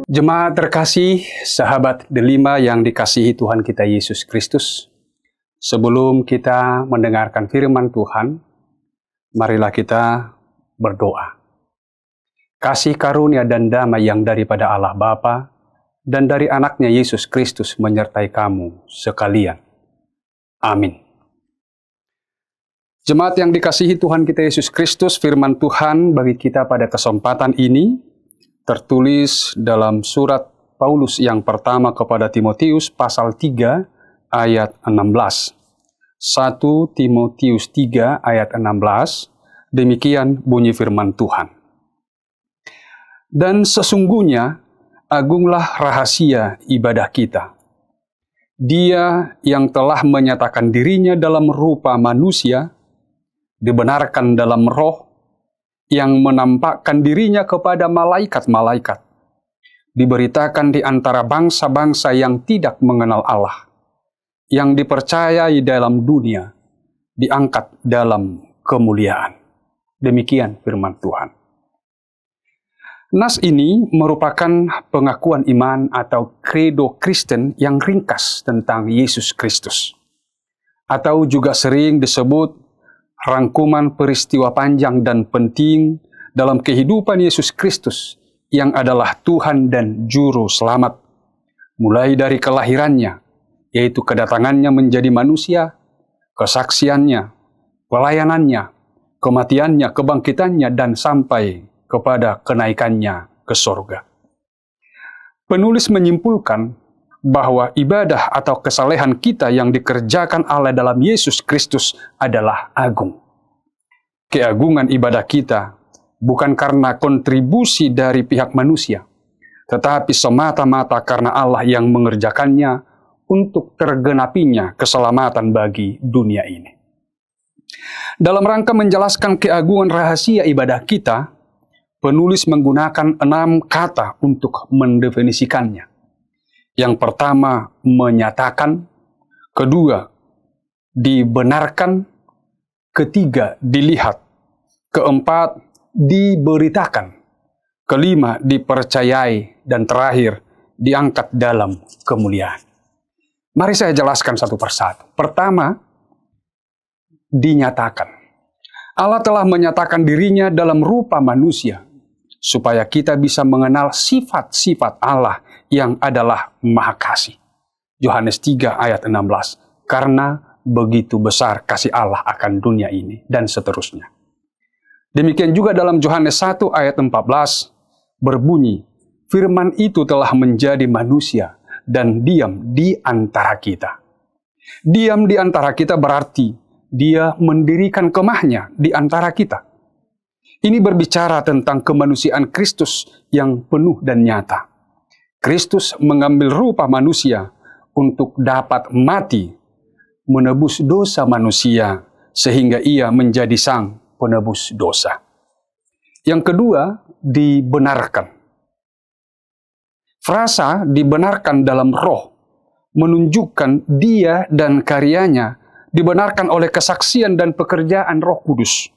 Jemaat terkasih, sahabat delima yang dikasihi Tuhan kita Yesus Kristus, sebelum kita mendengarkan firman Tuhan, marilah kita berdoa. Kasih karunia dan damai yang daripada Allah Bapa dan dari anaknya Yesus Kristus menyertai kamu sekalian. Amin. Jemaat yang dikasihi Tuhan kita Yesus Kristus, firman Tuhan bagi kita pada kesempatan ini tertulis dalam surat Paulus yang pertama kepada Timotius pasal 3 ayat 16. 1 Timotius 3 ayat 16, demikian bunyi firman Tuhan. Dan sesungguhnya agunglah rahasia ibadah kita. Dia yang telah menyatakan dirinya dalam rupa manusia, dibenarkan dalam roh, yang menampakkan dirinya kepada malaikat-malaikat, diberitakan di antara bangsa-bangsa yang tidak mengenal Allah, yang dipercayai dalam dunia, diangkat dalam kemuliaan. Demikian firman Tuhan. Nas ini merupakan pengakuan iman atau kredo Kristen yang ringkas tentang Yesus Kristus, atau juga sering disebut rangkuman peristiwa panjang dan penting dalam kehidupan Yesus Kristus yang adalah Tuhan dan Juru Selamat. Mulai dari kelahirannya, yaitu kedatangannya menjadi manusia, kesaksiannya, pelayanannya, kematiannya, kebangkitannya, dan sampai kepada kenaikannya ke sorga. Penulis menyimpulkan bahwa ibadah atau kesalehan kita yang dikerjakan Allah dalam Yesus Kristus adalah agung. Keagungan ibadah kita bukan karena kontribusi dari pihak manusia, tetapi semata-mata karena Allah yang mengerjakannya untuk tergenapinya keselamatan bagi dunia ini. Dalam rangka menjelaskan keagungan rahasia ibadah kita, penulis menggunakan 6 kata untuk mendefinisikannya. Yang pertama, menyatakan. Kedua, dibenarkan. Ketiga, dilihat. Keempat, diberitakan. Kelima, dipercayai. Dan terakhir, diangkat dalam kemuliaan. Mari saya jelaskan satu persatu. Pertama, dinyatakan. Allah telah menyatakan dirinya dalam rupa manusia, supaya kita bisa mengenal sifat-sifat Allah yang adalah Maha Kasih. Yohanes 3 ayat 16. Karena begitu besar kasih Allah akan dunia ini, dan seterusnya. Demikian juga dalam Yohanes 1 ayat 14 berbunyi, firman itu telah menjadi manusia dan diam di antara kita. Diam di antara kita berarti dia mendirikan kemahnya di antara kita. Ini berbicara tentang kemanusiaan Kristus yang penuh dan nyata. Kristus mengambil rupa manusia untuk dapat mati, menebus dosa manusia, sehingga ia menjadi sang penebus dosa. Yang kedua, dibenarkan. Frasa dibenarkan dalam roh menunjukkan dia dan karyanya dibenarkan oleh kesaksian dan pekerjaan Roh Kudus.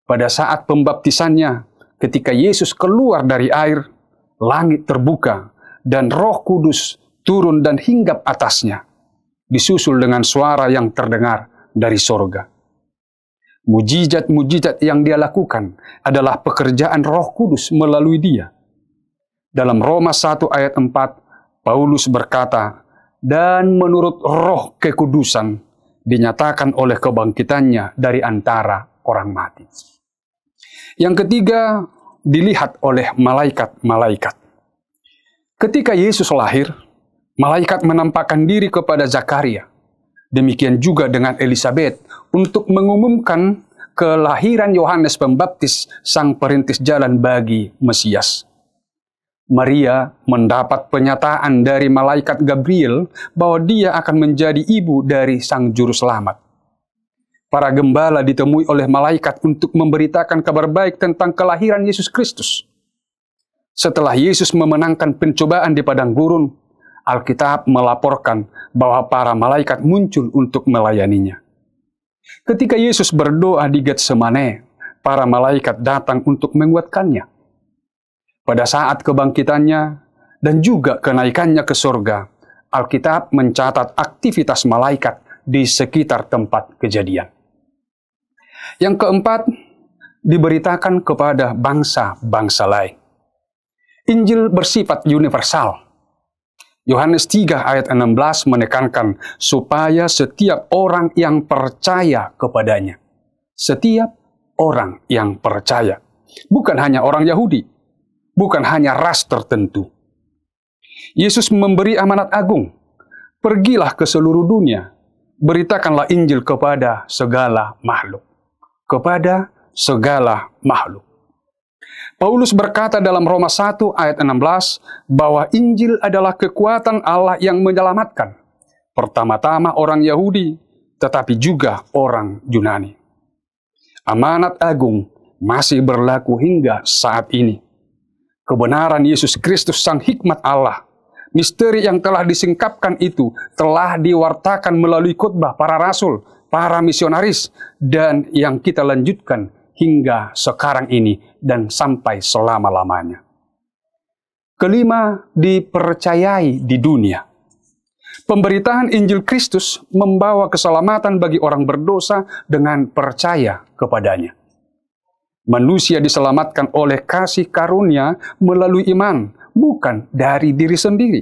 Pada saat pembaptisannya, ketika Yesus keluar dari air, langit terbuka, dan Roh Kudus turun dan hinggap atasnya, disusul dengan suara yang terdengar dari sorga. Mujizat-mujizat yang dia lakukan adalah pekerjaan Roh Kudus melalui dia. Dalam Roma 1 ayat 4, Paulus berkata, dan menurut Roh kekudusan, dinyatakan oleh kebangkitannya dari antara orang mati. Yang ketiga, dilihat oleh malaikat-malaikat. Ketika Yesus lahir, malaikat menampakkan diri kepada Zakaria. Demikian juga dengan Elisabet untuk mengumumkan kelahiran Yohanes Pembaptis, sang perintis jalan bagi Mesias. Maria mendapat penyataan dari malaikat Gabriel bahwa dia akan menjadi ibu dari sang juru selamat. Para gembala ditemui oleh malaikat untuk memberitakan kabar baik tentang kelahiran Yesus Kristus. Setelah Yesus memenangkan pencobaan di padang gurun, Alkitab melaporkan bahwa para malaikat muncul untuk melayaninya. Ketika Yesus berdoa di Getsemane, para malaikat datang untuk menguatkannya. Pada saat kebangkitannya, dan juga kenaikannya ke surga, Alkitab mencatat aktivitas malaikat di sekitar tempat kejadian. Yang keempat, diberitakan kepada bangsa-bangsa lain. Injil bersifat universal. Yohanes 3 ayat 16 menekankan supaya setiap orang yang percaya kepadanya. Setiap orang yang percaya. Bukan hanya orang Yahudi. Bukan hanya ras tertentu. Yesus memberi amanat agung. Pergilah ke seluruh dunia. Beritakanlah Injil kepada segala makhluk. Kepada segala makhluk. Paulus berkata dalam Roma 1 ayat 16 bahwa Injil adalah kekuatan Allah yang menyelamatkan. Pertama-tama orang Yahudi, tetapi juga orang Yunani. Amanat agung masih berlaku hingga saat ini. Kebenaran Yesus Kristus Sang Hikmat Allah, misteri yang telah disingkapkan itu telah diwartakan melalui khotbah para rasul, para misionaris, dan yang kita lanjutkan hingga sekarang ini dan sampai selama-lamanya. Kelima, dipercayai di dunia. Pemberitaan Injil Kristus membawa keselamatan bagi orang berdosa dengan percaya kepadanya. Manusia diselamatkan oleh kasih karunia melalui iman, bukan dari diri sendiri.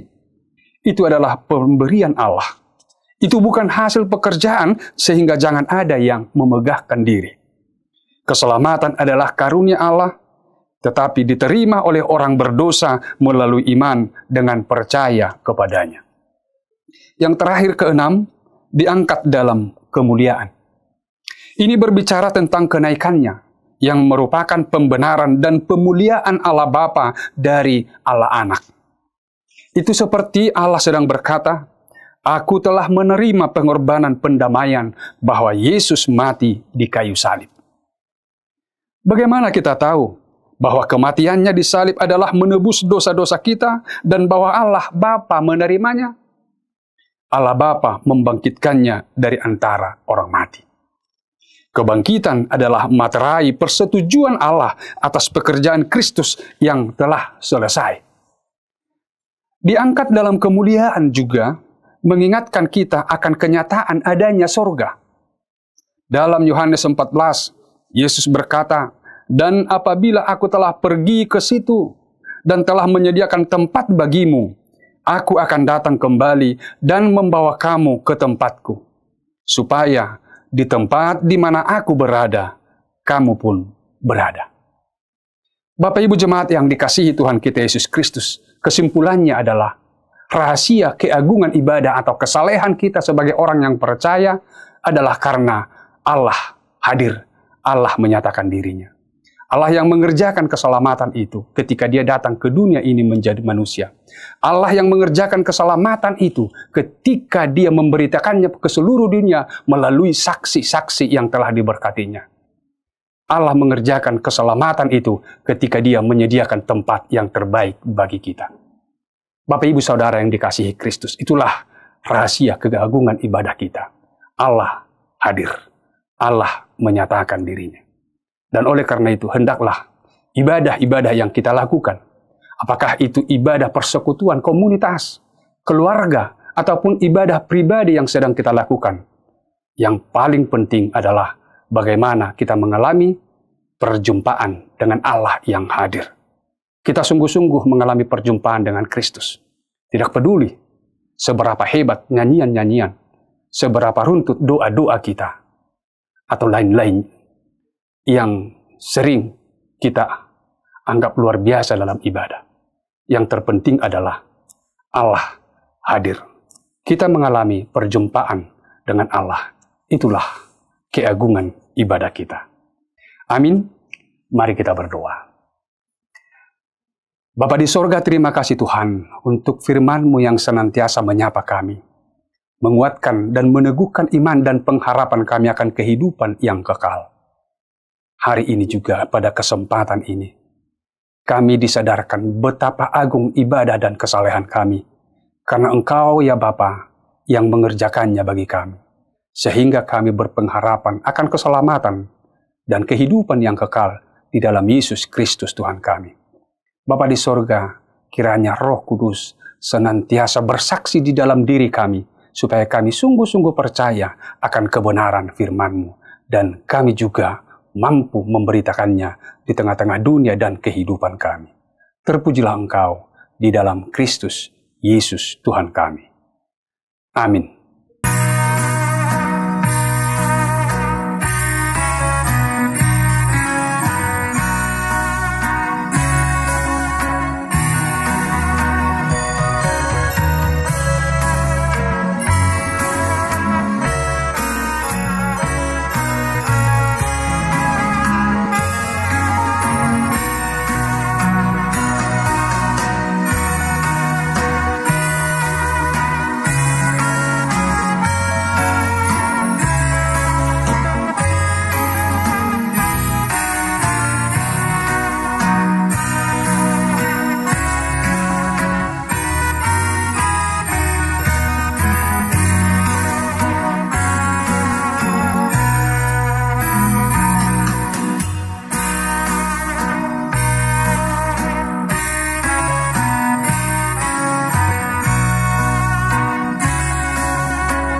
Itu adalah pemberian Allah. Itu bukan hasil pekerjaan sehingga jangan ada yang memegahkan diri. Keselamatan adalah karunia Allah, tetapi diterima oleh orang berdosa melalui iman dengan percaya kepadanya. Yang terakhir keenam, diangkat dalam kemuliaan. Ini berbicara tentang kenaikannya, yang merupakan pembenaran dan pemuliaan Allah Bapa dari Allah Anak. Itu seperti Allah sedang berkata, "Aku telah menerima pengorbanan pendamaian bahwa Yesus mati di kayu salib." Bagaimana kita tahu bahwa kematiannya di salib adalah menebus dosa-dosa kita dan bahwa Allah Bapa menerimanya? Allah Bapa membangkitkannya dari antara orang mati. Kebangkitan adalah materai persetujuan Allah atas pekerjaan Kristus yang telah selesai. Diangkat dalam kemuliaan juga mengingatkan kita akan kenyataan adanya sorga. Dalam Yohanes 14, Yesus berkata, "Dan apabila aku telah pergi ke situ dan telah menyediakan tempat bagimu, aku akan datang kembali dan membawa kamu ke tempatku, supaya di tempat di mana aku berada, kamu pun berada." Bapak Ibu jemaat yang dikasihi Tuhan kita Yesus Kristus, kesimpulannya adalah rahasia keagungan ibadah atau kesalehan kita sebagai orang yang percaya adalah karena Allah hadir, Allah menyatakan dirinya. Allah yang mengerjakan keselamatan itu ketika dia datang ke dunia ini menjadi manusia. Allah yang mengerjakan keselamatan itu ketika dia memberitakannya ke seluruh dunia melalui saksi-saksi yang telah diberkatinya. Allah mengerjakan keselamatan itu ketika dia menyediakan tempat yang terbaik bagi kita. Bapak Ibu Saudara yang dikasihi Kristus, itulah rahasia keagungan ibadah kita. Allah hadir. Allah menyatakan dirinya. Dan oleh karena itu, hendaklah ibadah-ibadah yang kita lakukan, apakah itu ibadah persekutuan komunitas, keluarga, ataupun ibadah pribadi yang sedang kita lakukan, yang paling penting adalah bagaimana kita mengalami perjumpaan dengan Allah yang hadir. Kita sungguh-sungguh mengalami perjumpaan dengan Kristus. Tidak peduli seberapa hebat nyanyian-nyanyian, seberapa runtut doa-doa kita, atau lain-lain yang sering kita anggap luar biasa dalam ibadah. Yang terpenting adalah Allah hadir. Kita mengalami perjumpaan dengan Allah. Itulah keagungan ibadah kita. Amin. Mari kita berdoa. Bapa di sorga, terima kasih Tuhan untuk firman-Mu yang senantiasa menyapa kami, menguatkan dan meneguhkan iman dan pengharapan kami akan kehidupan yang kekal. Hari ini juga pada kesempatan ini, kami disadarkan betapa agung ibadah dan kesalehan kami, karena Engkau ya Bapa yang mengerjakannya bagi kami, sehingga kami berpengharapan akan keselamatan dan kehidupan yang kekal di dalam Yesus Kristus Tuhan kami. Bapa di sorga, kiranya Roh Kudus senantiasa bersaksi di dalam diri kami, supaya kami sungguh-sungguh percaya akan kebenaran firman-Mu, dan kami juga mampu memberitakannya di tengah-tengah dunia dan kehidupan kami. Terpujilah Engkau di dalam Kristus Yesus Tuhan kami. Amin.